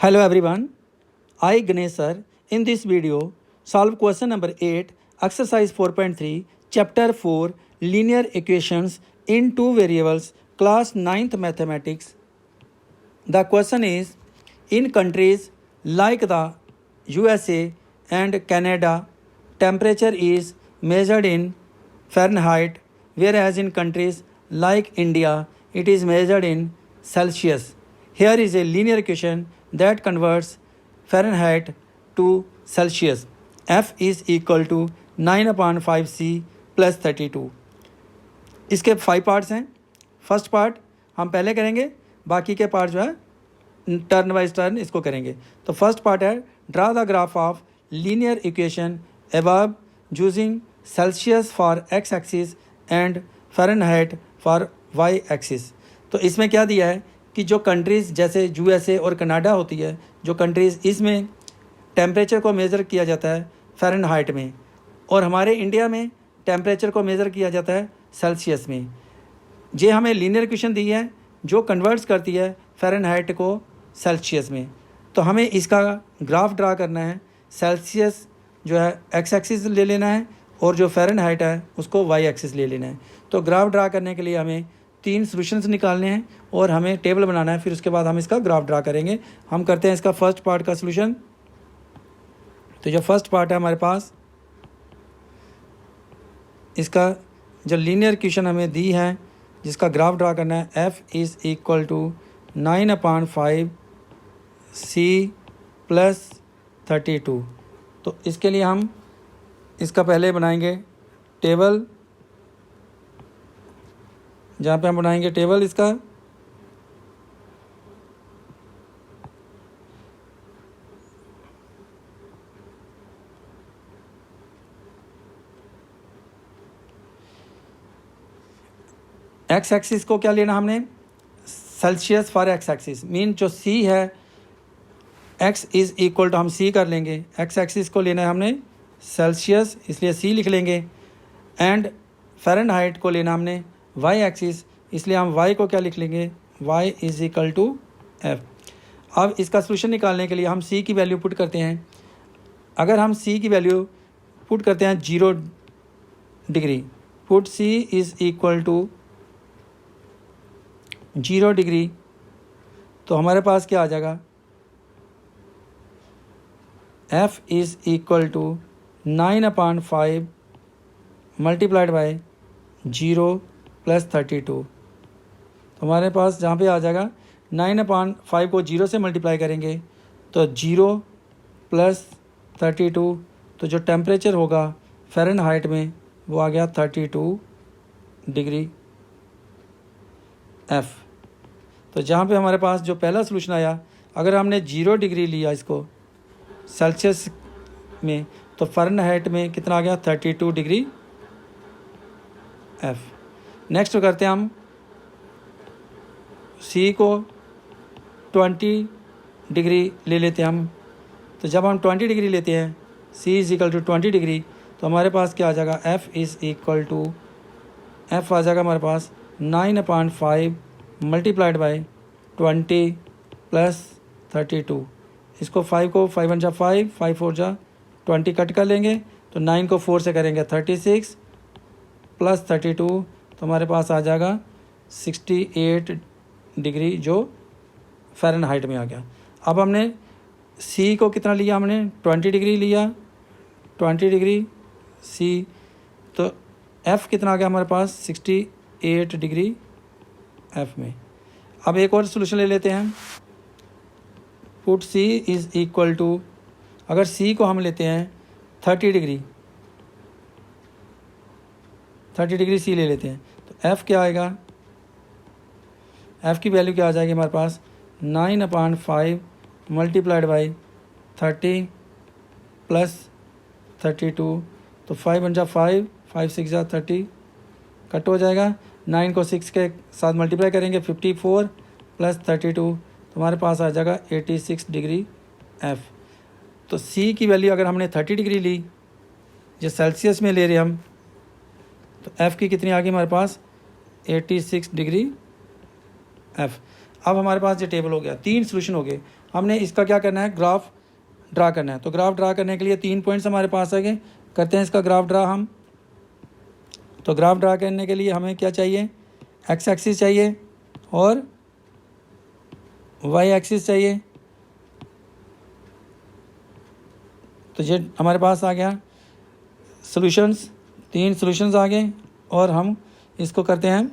Hello everyone, I Ganesh sir. In this video, solve question number 8, exercise 4.3, chapter 4, linear equations in two variables, class 9th mathematics. The question is, in countries like the USA and Canada, temperature is measured in Fahrenheit, whereas in countries like India, it is measured in Celsius. Here is a linear equation that converts Fahrenheit to Celsius. F is equal to 9/5c plus 32. इसके 5 parts हैं. First part हम पहले करेंगे, बाकी के part जो है turn wise turn इसको करेंगे. तो फर्स्ट पार्ट है draw the graph of linear equation above using Celsius for x axis and Fahrenheit for y axis. तो इसमें क्या दिया है कि जो कंट्रीज़ जैसे यूएसए और कनाडा होती है, जो कंट्रीज़ इसमें टेम्परेचर को मेज़र किया जाता है फ़ारेनहाइट में, और हमारे इंडिया में टेम्परेचर को मेज़र किया जाता है सेल्सियस में. ये हमें लीनियर इक्वेशन दी है जो कन्वर्ट्स करती है फ़ारेनहाइट को सेल्सियस में. तो हमें इसका ग्राफ ड्रा करना है. सेल्सियस जो है एक्स एक्सिस ले लेना है और जो फ़ारेनहाइट है उसको वाई एक्सिस ले लेना है. तो ग्राफ ड्रा करने के लिए हमें 3 सॉल्यूशंस निकालने हैं और हमें टेबल बनाना है. फिर उसके बाद हम इसका ग्राफ ड्रा करेंगे. हम करते हैं इसका फर्स्ट पार्ट का सॉल्यूशन. तो जो फर्स्ट पार्ट है हमारे पास, इसका जो लीनियर इक्वेशन हमें दी है जिसका ग्राफ ड्रा करना है, f is equal to 9/5 c plus 32. तो इसके लिए हम इसका पहले बनाएंगे टेबल, जहाँ पे हम बनाएंगे टेबल इसका. एक्स एक्सिस को क्या लेना हमने, Celsius for x axis. Mean जो सी है एक्स इज़ इक्वल टू हम सी कर लेंगे. एक्स एक्सिस को लेना है हमने सेल्सियस, इसलिए सी लिख लेंगे. एंड फ़ारेनहाइट को लेना हमने वाई एक्सिस, इसलिए हम वाई को क्या लिख लेंगे, y is equal to f. अब इसका सॉल्यूशन निकालने के लिए हम सी की वैल्यू पुट करते हैं. अगर हम सी की वैल्यू पुट करते हैं 0 degree, put C is equal to 0 degree, तो हमारे पास क्या आ जाएगा, f is equal to 9/5 multiplied by 0 plus 32. तो हमारे पास जहाँ पे आ जाएगा 9/5 को 0 से मल्टीप्लाई करेंगे तो 0 प्लस 32. तो जो टेम्परेचर होगा फ़ारेनहाइट में वो आ गया 32 डिग्री F. तो जहाँ पे हमारे पास जो पहला सॉल्यूशन आया, अगर हमने 0 डिग्री लिया इसको सेल्सियस में, तो फ़ारेनहाइट में कितना आ गया, 32 डिग्री F. नेक्स्ट करते हैं हम C को 20 डिग्री ले लेते हैं हम. तो जब हम 20 डिग्री लेते हैं, C is equal to 20 degree, तो हमारे पास क्या आ जाएगा, F is equal to F आ जाएगा हमारे पास 9/5 मल्टीप्लाइड बाय 20 प्लस 32. इसको 5 को 5 1 जा 5, 5 4 जा 20 कट कर लेंगे, तो 9 को 4 से करेंगे 36 प्लस 32, तो हमारे पास आ जाएगा 68 डिग्री जो फ़ारेनहाइट में आ गया. अब हमने सी को कितना लिया, हमने 20 डिग्री लिया, 20 डिग्री सी, तो एफ़ कितना आ गया हमारे पास, 68 डिग्री एफ़ में. अब एक और सॉल्यूशन ले लेते हैं. Put C is equal to, अगर सी को हम लेते हैं 30 डिग्री सी ले लेते हैं, तो एफ़ क्या आएगा, एफ़ की वैल्यू क्या आ जाएगी हमारे पास, 9/5 मल्टीप्लाइड बाई 30 प्लस 32. तो 5 1 जा 5, 5 6 जा 30 कट हो जाएगा. 9 को 6 के साथ मल्टीप्लाई करेंगे 54 प्लस 32, तो हमारे पास आ जाएगा 86 डिग्री F. तो C की वैल्यू अगर हमने 30 डिग्री ली, जो सेल्सियस में ले रहे हम, तो F की कितनी आ गई हमारे पास, 86 डिग्री F. अब हमारे पास ये टेबल हो गया, 3 सोल्यूशन हो गए। हमने इसका क्या करना है, ग्राफ ड्रा करना है। तो ग्राफ ड्रा करने के लिए 3 पॉइंट्स हमारे पास आ गए, करते हैं इसका ग्राफ ड्रा हम। तो ग्राफ ड्रा करने के लिए हमें क्या चाहिए, एक्स एक्सिस चाहिए और वाई एक्सिस चाहिए। तो ये हमारे पास आ गया सॉल्यूशंस, 3 सॉल्यूशंस आ गए। और हम इसको करते हैं,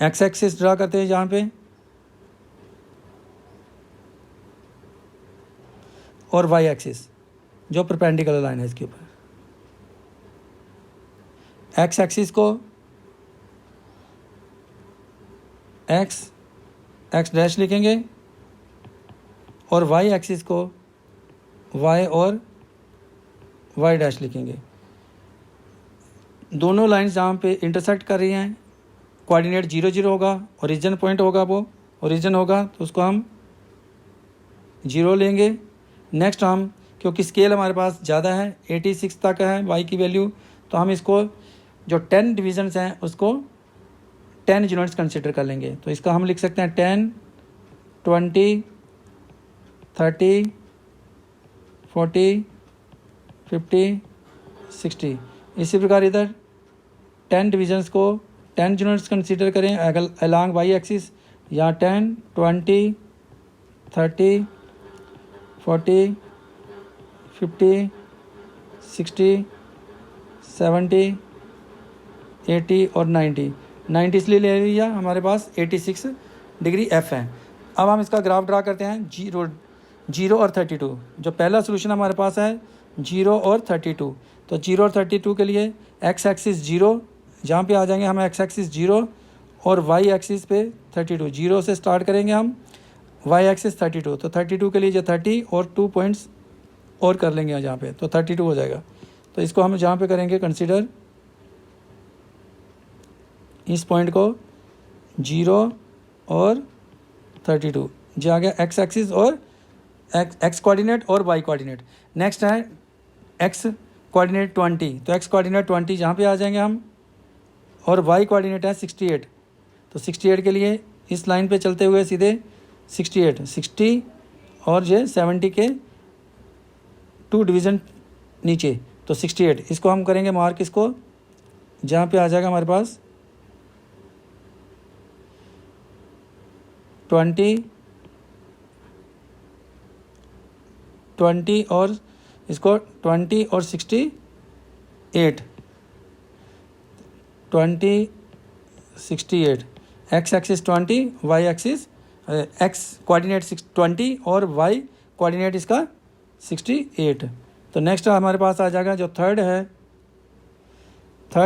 एक्स एक्सिस ड्रा करते हैं यहाँ पे और वाई एक्सिस जो परपेंडिकुलर लाइन है इसके ऊपर। एक्स एक्सिस को एक्स डैश लिखेंगे और वाई एक्सिस को वाई और वाई डैश लिखेंगे। दोनों लाइंस जहाँ पे इंटरसेक्ट कर रही हैं, कोऑर्डिनेट 0 0 होगा, ओरिजिन पॉइंट होगा, वो ओरिजिन होगा तो उसको हम 0 लेंगे। नेक्स्ट हम, क्योंकि स्केल हमारे पास ज़्यादा है, 86 तक है वाई की वैल्यू, तो हम इसको जो 10 डिविजन्स हैं उसको 10 यूनिट्स कंसिडर कर लेंगे। तो इसका हम लिख सकते हैं 10, 20, 30, 40, 50, 60। इसी प्रकार इधर 10 डिविजन्स को 10 यूनिट्स कंसीडर करें अलॉन्ग वाई एक्सिस, यहाँ 10, 20, 30, 40, 50, 60, 70, 80 और 90 इसलिए ले लिया, हमारे पास 86 डिग्री एफ है। अब हम इसका ग्राफ ड्रा करते हैं, 0 और 32। जो पहला सोल्यूशन हमारे पास है 0 और 32, तो 0 और 32 के लिए एक्स एक्सिस 0, जहाँ पे आ जाएंगे हम एक्स एक्सिस 0 और वाई एक्सिस पे 32। 0 से स्टार्ट करेंगे हम, वाई एक्सिस 32, तो 32 के लिए जो 30 और 2 पॉइंट्स और कर लेंगे जहाँ पे, तो 32 हो जाएगा। तो इसको हम जहाँ पे करेंगे कंसीडर, इस पॉइंट को 0 और 32, जो आ गया एक्स एक्सिस और एक्स कोऑर्डिनेट और वाई कोऑर्डिनेट। नेक्स्ट है एक्स कोऑर्डिनेट 20, तो एक्स कोऑर्डिनेट 20 जहाँ पे आ जाएंगे हम, और वाई कोऑर्डिनेट है 68, तो 68 के लिए इस लाइन पे चलते हुए सीधे 60 और ये 70 के 2 डिवीज़न नीचे, तो 68 इसको हम करेंगे मार्क, इसको जहाँ पे आ जाएगा हमारे पास 20 और इसको 20 और 68, 20, 68, x axis 20, y axis x coordinate 20 और वाई कोऑर्डिनेट इसका 68। तो नेक्स्ट हमारे पास आ जाएगा जो थर्ड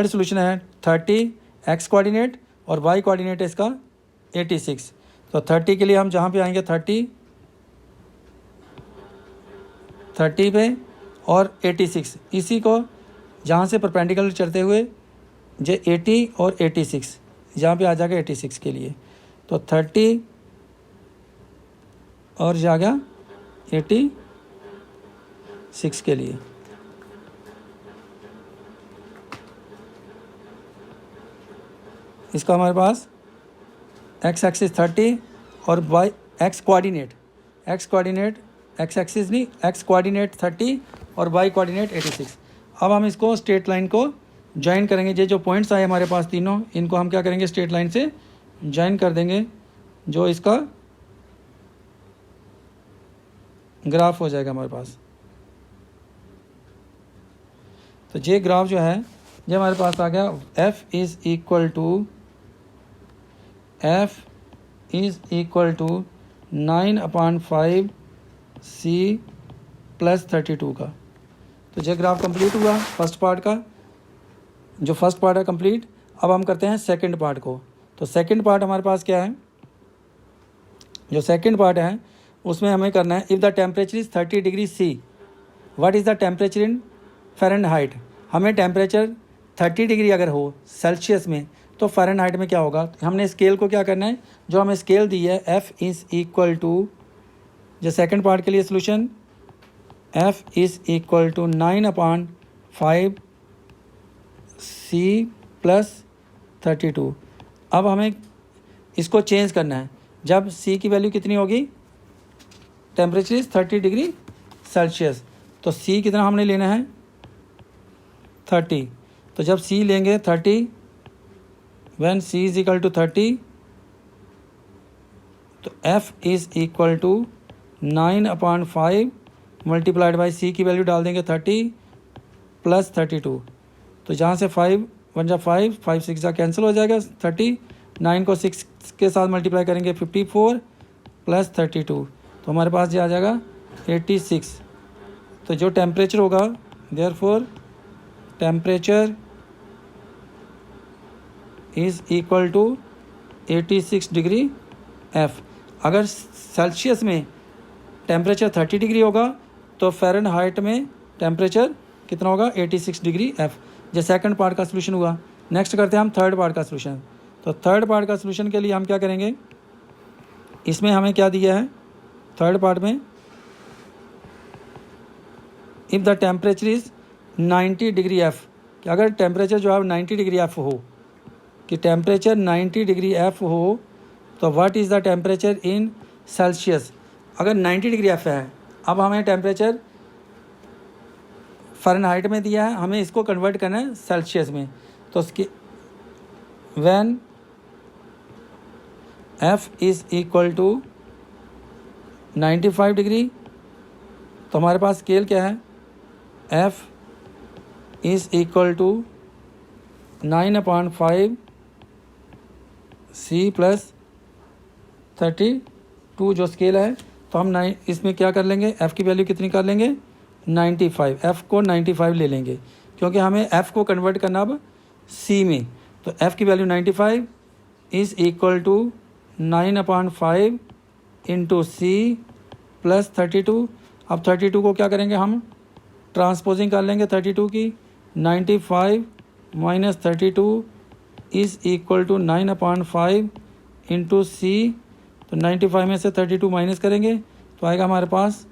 सॉल्यूशन है 30, एक्स कोऑर्डिनेट और वाई कोऑर्डिनेट है इसका 86। तो 30 के लिए हम जहाँ पे आएंगे 30 पे और 86, इसी को जहाँ से परपेंडिकुलर चलते हुए जो 80 और 86 जहाँ पे आ जाएगा 86 के लिए, तो 30 और जा गया 86 के लिए। इसका हमारे पास एक्स एक्सिस 30 और y x coordinate x axis नहीं, एक्स कोऑर्डिनेट 30 और वाई कोऑर्डिनेट 86। अब हम इसको स्ट्रेट लाइन को ज्वाइन करेंगे। ये जो पॉइंट्स आए हमारे पास तीनों, इनको हम क्या करेंगे, स्ट्रेट लाइन से ज्वाइन कर देंगे, जो इसका ग्राफ हो जाएगा हमारे पास। तो ये ग्राफ जो है ये हमारे पास आ गया, f is equal to 9/5 c + 32 का। तो ये ग्राफ कंप्लीट हुआ फर्स्ट पार्ट का, जो फर्स्ट पार्ट है कंप्लीट। अब हम करते हैं सेकंड पार्ट को। तो सेकंड पार्ट हमारे पास क्या है, जो सेकंड पार्ट है उसमें हमें करना है, if the temperature is 30 degree C, what is the temperature in Fahrenheit. हमें टेम्परेचर 30 डिग्री अगर हो सेल्सियस में, तो फ़ारेनहाइट में क्या होगा। हमने स्केल को क्या करना है, जो हमें स्केल दी है f इज़ इक्वल टू, जो सेकंड पार्ट के लिए solution, f is equal to 9/5 c + 32। अब हमें इसको चेंज करना है, जब सी की वैल्यू कितनी होगी, टेम्परेचर इज 30 डिग्री सेल्सियस, तो सी कितना हमने लेना है 30। तो जब सी लेंगे 30, when C is equal to 30, तो F is equal to 9/5 multiplied by C की वैल्यू डाल देंगे 30 प्लस 32। तो जहाँ से 5 1 जा 5, 5 6 जा कैंसिल हो जाएगा, 30, 9 को 6 के साथ मल्टीप्लाई करेंगे 54 प्लस 32, तो हमारे पास ये आ जाएगा 86। तो जो टेम्परेचर होगा, therefore temperature is equal to 86 degree F. अगर सेल्सियस में टेम्परेचर 30 डिग्री होगा तो फ़ारेनहाइट में टेम्परेचर कितना होगा 86 डिग्री एफ। जो सेकंड पार्ट का सोल्यूशन हुआ। नेक्स्ट करते हैं हम थर्ड पार्ट का सोल्यूशन। तो थर्ड पार्ट का सोल्यूशन के लिए हम क्या करेंगे, इसमें हमें क्या दिया है थर्ड पार्ट में, if the temperature is 90 degree F, कि अगर टेम्परेचर जो है 90 डिग्री एफ हो, कि टेम्परेचर 90 डिग्री एफ हो, तो what is the temperature in Celsius. अगर 90 डिग्री एफ है, अब हमें टेम्परेचर फ़ारेनहाइट में दिया है, हमें इसको कन्वर्ट करना है सेल्सियस में। तो उसकी when F is equal to 95 degree, तो हमारे पास स्केल क्या है, F is equal to 9/5 C plus 32 जो स्केल है। तो हम इसमें क्या कर लेंगे, एफ़ की वैल्यू कितनी कर लेंगे 95, एफ़ को 95 ले लेंगे, क्योंकि हमें एफ़ को कन्वर्ट करना अब सी में। तो एफ़ की value 95 is equal to 9/5 into C plus 32। अब 32 को क्या करेंगे, हम ट्रांसपोजिंग कर लेंगे 32 की। 95 minus 32 is equal to 9/5 into C. तो 95 में से 32 माइनस करेंगे तो आएगा हमारे पास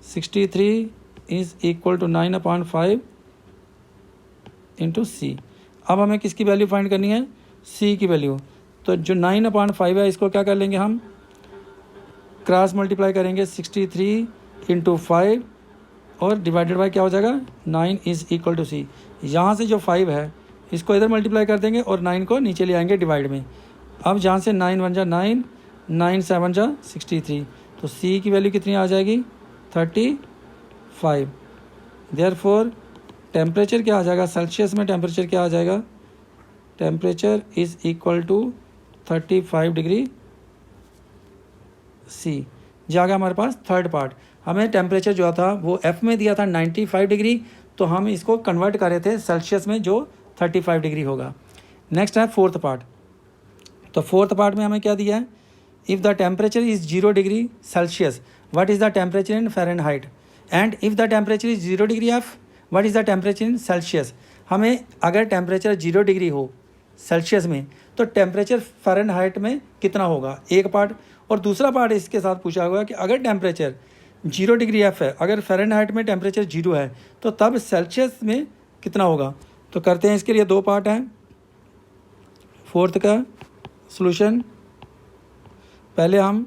63 इज़ इक्वल टू 9/5 इंटू सी। अब हमें किसकी वैल्यू फाइंड करनी है, सी की वैल्यू। तो जो 9/5 है, इसको क्या कर लेंगे, हम क्रॉस मल्टीप्लाई करेंगे 63 इंटू 5 और डिवाइडेड बाय क्या हो जाएगा 9 इज़ इक्वल टू सी। यहाँ से जो 5 है इसको इधर मल्टीप्लाई कर देंगे और 9 को नीचे ले आएंगे डिवाइड में। अब जहाँ से 9 1 जा 9, 9 7 जा 63, तो सी की वैल्यू कितनी आ जाएगी 35। देयरफॉर टेम्परेचर क्या आ जाएगा, सेल्सियस में टेम्परेचर क्या आ जाएगा, temperature is equal to 35 degree C. जाएगा हमारे पास थर्ड पार्ट। हमें टेम्परेचर जो था वो एफ़ में दिया था 95 डिग्री, तो हम इसको कन्वर्ट कर रहे थे सेल्सियस में जो 35 डिग्री होगा। नेक्स्ट है फोर्थ पार्ट। तो फोर्थ पार्ट में हमें क्या दिया है, if the temperature is 0 degree Celsius, what is the temperature in Fahrenheit, and if the temperature is 0 degree F, what is the temperature in Celsius. हमें अगर टेम्परेचर 0 डिग्री हो Celsius में, तो टेम्परेचर फ़ारेनहाइट में कितना होगा, एक पार्ट। और दूसरा पार्ट इसके साथ पूछा हुआ है कि अगर टेम्परेचर 0 डिग्री एफ है, अगर फ़ारेनहाइट में टेम्परेचर 0 है, तो तब सेल्सियस में कितना होगा। तो करते हैं, इसके लिए दो पार्ट हैं फोर्थ का सॉल्यूशन। पहले हम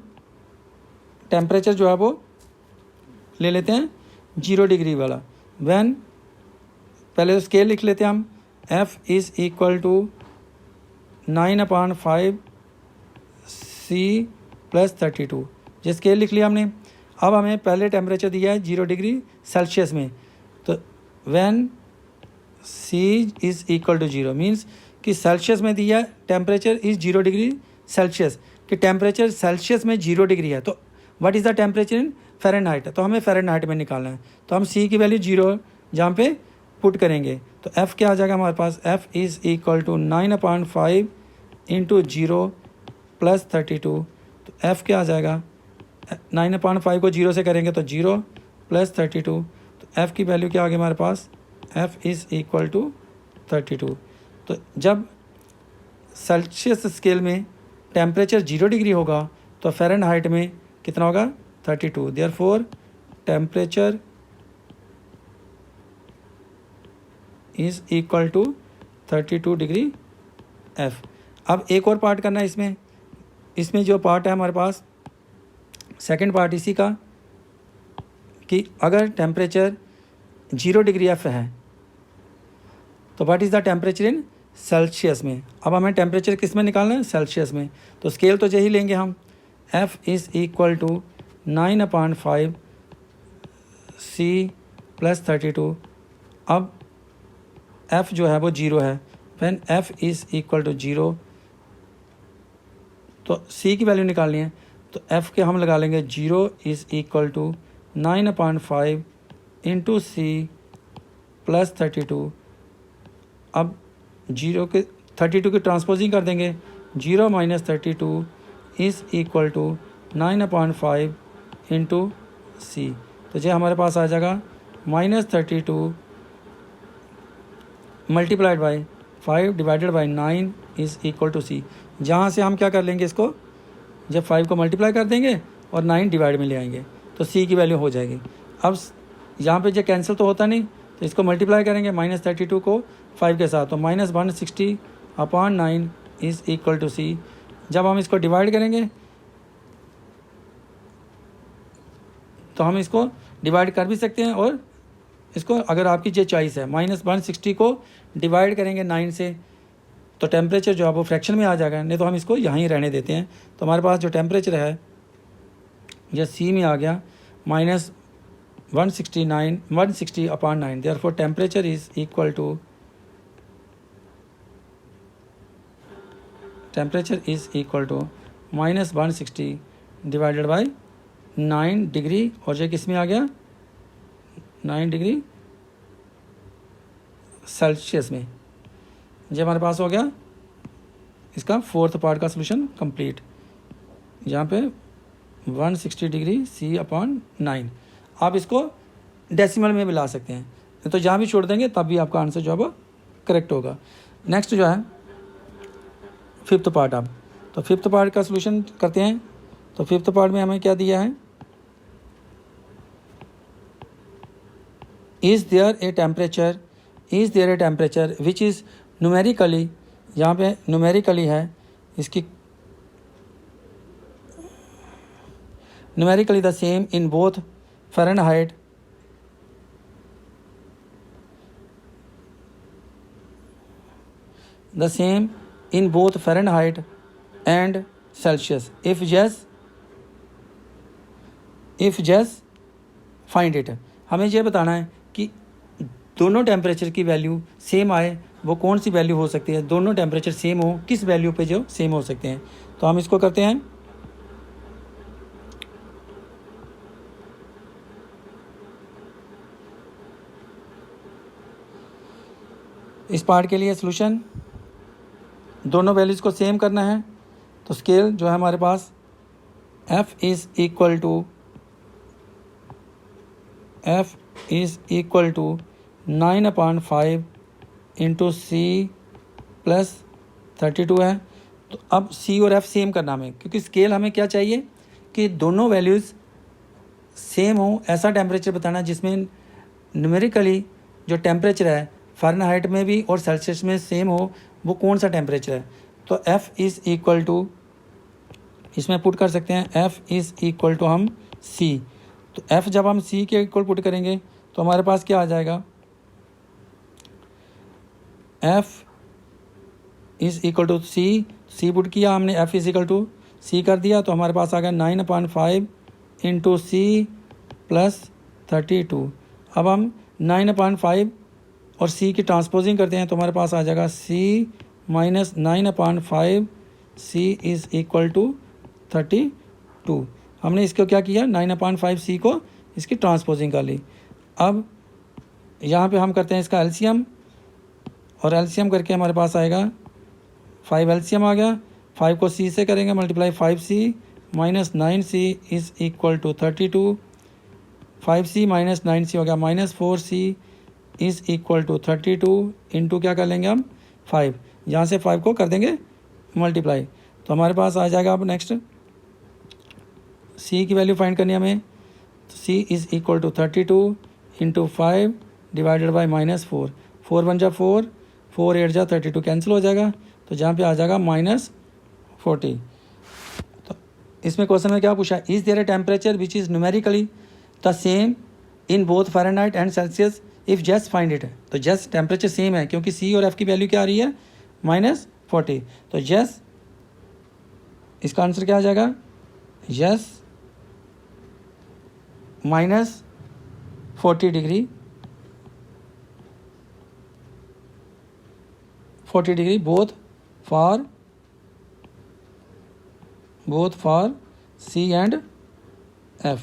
टेम्परेचर जो है वो ले लेते हैं 0 डिग्री वाला। व्हेन, पहले स्केल लिख लेते हैं हम, F is equal to 9/5 C plus 32, ये स्केल लिख लिया हमने। अब हमें पहले टेम्परेचर दिया है 0 डिग्री सेल्सियस में, तो when C is equal to 0 means कि सेल्सियस में दिया टेम्परेचर इज़ 0 डिग्री सेल्सियस, कि टेम्परेचर सेल्सियस में 0 डिग्री है, तो what is the temperature in Fahrenheit, तो हमें फ़ारेनहाइट में निकालना है। तो हम सी की वैल्यू 0 जहाँ पे पुट करेंगे, तो एफ़ क्या आ जाएगा हमारे पास, F is equal to 9/5 into 0 plus 32। तो एफ़ क्या आ जाएगा, 9/5 को 0 से करेंगे तो 0 प्लस 32, तो एफ़ की वैल्यू क्या आ गई हमारे पास, एफ़ इज़ इक्वल टू 32। तो जब सेल्सियस स्केल में टेम्परेचर 0 डिग्री होगा तो फ़ारेनहाइट में कितना होगा 32। Therefore temperature is equal to 32 degree F. अब एक और पार्ट करना है इसमें, इसमें जो पार्ट है हमारे पास सेकंड पार्ट इसी का कि अगर टेम्परेचर 0 डिग्री F है तो what is the temperature in Celsius में। अब हमें टेम्परेचर किस में निकालना है, सेल्सियस में। तो स्केल तो यही लेंगे हम, F is equal to 9/5 C + 32। अब F जो है वो 0 है, when F is equal to 0 तो C की वैल्यू निकालनी है, तो F के हम लगा लेंगे 0 is equal to 9/5 into C + 32। अब 0 के 32 की ट्रांसपोजिंग कर देंगे, 0 - 32 is equal to 9/5 into C। तो ये हमारे पास आ जाएगा -32 multiplied by 5 divided by 9 is equal to C। जहाँ से हम क्या कर लेंगे, इसको जब 5 को मल्टीप्लाई कर देंगे और 9 डिवाइड में ले आएंगे तो C की वैल्यू हो जाएगी। अब यहाँ पे जो कैंसिल तो होता नहीं, तो इसको मल्टीप्लाई करेंगे -32 को 5 के साथ, तो -160/9 इज़ इक्वल टू C। जब हम इसको डिवाइड करेंगे तो हम इसको डिवाइड कर भी सकते हैं, और इसको अगर आपकी ये चॉइस है -160 को डिवाइड करेंगे 9 से तो टेम्परेचर जो है वो फ्रैक्शन में आ जाएगा, नहीं तो हम इसको यहाँ ही रहने देते हैं। तो हमारे पास जो टेम्परेचर है ये C में आ गया -160/9, therefore temperature is equal to -160 divided by 9 degree, और ये किस में आ गया 9 डिग्री सेल्सियस में। ये हमारे पास हो गया इसका फोर्थ पार्ट का सोल्यूशन कंप्लीट, जहाँ पे 160 डिग्री C/9। आप इसको डेसिमल में भी ला सकते हैं, तो जहाँ भी छोड़ देंगे तब भी आपका आंसर जो है वो करेक्ट होगा। नेक्स्ट जो है फिफ्थ पार्ट। अब तो फिफ्थ पार्ट का सोल्यूशन करते हैं। तो फिफ्थ पार्ट में हमें क्या दिया है, is there a temperature which is numerically, यहाँ पे न्यूमेरिकली है, इसकी numerically the same in both Fahrenheit and Celsius. If yes find it. हमें यह बताना है कि दोनों टेम्परेचर की वैल्यू सेम आए, वो कौन सी वैल्यू हो सकती है, दोनों टेम्परेचर सेम हो, किस वैल्यू पे जो सेम हो सकते हैं। तो हम इसको करते हैं, इस पार्ट के लिए सॉल्यूशन दोनों वैल्यूज़ को सेम करना है। तो स्केल जो है हमारे पास F is equal to 9/5 into C + 32 है। तो अब C और F सेम करना हमें, क्योंकि स्केल हमें क्या चाहिए कि दोनों वैल्यूज़ सेम हो, ऐसा टेम्परेचर बताना जिसमें न्यूमेरिकली जो टेम्परेचर है फ़ारेनहाइट में भी और सेल्सियस में सेम हो, वो कौन सा टेम्परेचर है। तो F इज़ इक्वल टू, इसमें पुट कर सकते हैं F इज़ इक्वल टू हम C। तो F जब हम C के इक्वल पुट करेंगे तो हमारे पास क्या आ जाएगा, F is equal to C put किया हमने, F is equal to C कर दिया, तो हमारे पास आ गया 9/5 इंटू C + 32। अब हम 9/5 और C की ट्रांसपोजिंग करते हैं, तो हमारे पास आ जाएगा C - 9/5 C is equal to 32। हमने इसको क्या किया, 9/5 C को इसकी ट्रांसपोजिंग कर ली। अब यहाँ पे हम करते हैं इसका एलसीएम, और एलसीएम करके हमारे पास आएगा 5 एलसीएम आ गया, 5 को C से करेंगे multiply, 5C - 9C is equal to 32। 5C - 9C हो गया -4C is equal to 32 into क्या कर लेंगे हम 5, यहाँ से 5 को कर देंगे मल्टीप्लाई, तो हमारे पास आ जाएगा। अब नेक्स्ट C की वैल्यू फाइंड करनी है हमें, तो C is equal to 32 into 5 divided by -4, 4 1 जा 4, 4 8 जा 32 कैंसिल हो जाएगा, तो जहाँ पे आ जाएगा -40। इसमें क्वेश्चन में क्या पूछा, is there a temperature which is numerically the same in both Fahrenheit and Celsius, if just find it. तो जस्ट टेम्परेचर सेम है क्योंकि सी और एफ की वैल्यू क्या आ रही है -40, तो यस इसका आंसर क्या आ जाएगा, yes -40 degree, 40 degree both for C and F.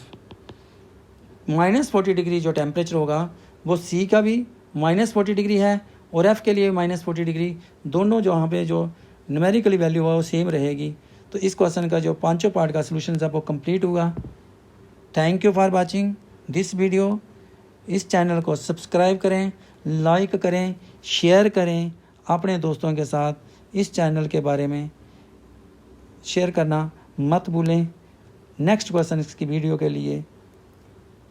-40 degree जो टेम्परेचर होगा वो सी का भी -40 डिग्री है और एफ़ के लिए -40 डिग्री, दोनों जो वहाँ पे जो न्यूमेरिकली वैल्यू हुआ वो सेम रहेगी। तो इस क्वेश्चन का जो पांचों पार्ट का सोल्यूशन है वो कंप्लीट हुआ। Thank you for watching this video. इस चैनल को सब्सक्राइब करें, लाइक करें, शेयर करें, अपने दोस्तों के साथ इस चैनल के बारे में शेयर करना मत भूलें। नेक्स्ट क्वेश्चन की वीडियो के लिए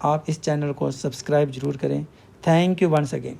आप इस चैनल को सब्सक्राइब ज़रूर करें। Thank you once again.